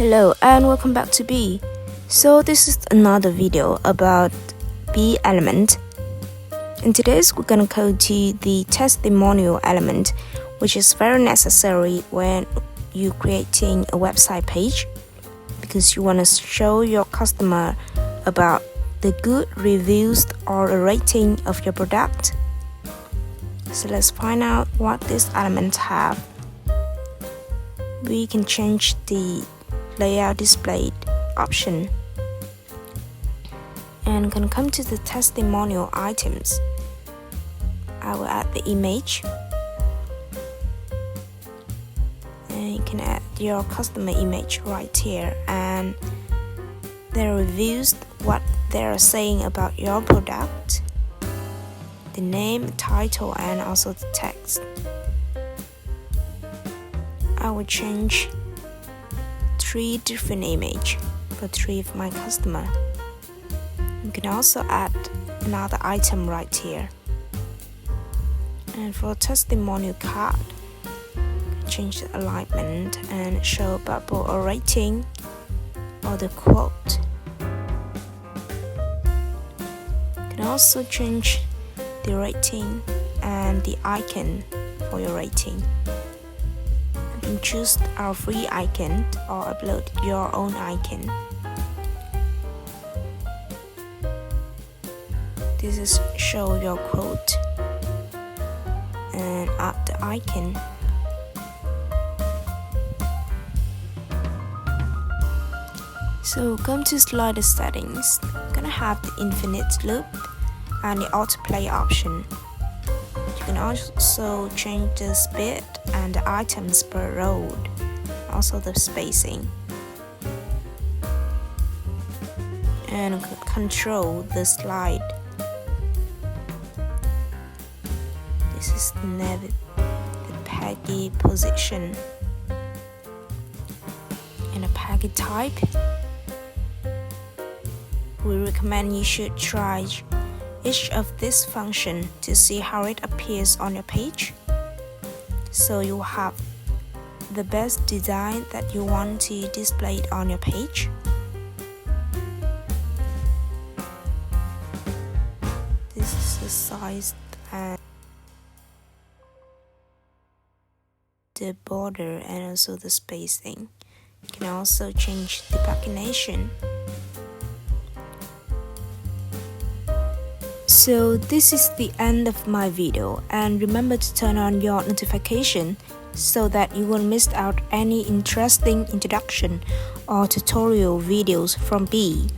Hello and welcome back to Beae. So this is another video about Beae element. In today's we're gonna go to the testimonial element, which is very necessary when you're creating a website page because you want to show your customer about the good reviews or a rating of your product. So let's find out what these elements have. We can change the layout displayed option and can come to the testimonial items. I will add the image and you can add your customer image right here, and the reviews, what they're saying about your product, the name, title, and also the text. I will change 3 different images for 3 of my customer. You can also add another item right here. And for testimonial card, change the alignment and show bubble or rating or the quote. You can also change the rating and the icon for your rating. You can choose our free icon or upload your own icon. This is show your quote and add the icon. So come to slider settings. I'm gonna have the infinite loop and the autoplay option. You can also change the speed and the items per row, also the spacing, and control the slide. This is the package position and a package type. We recommend you should try each of this function to see how it appears on your page, so you will have the best design that you want to display it on your page. This is the size and the border and also the spacing. You can also change the pagination. So this is the end of my video, and remember to turn on your notification so that you won't miss out any interesting introduction or tutorial videos from Beae.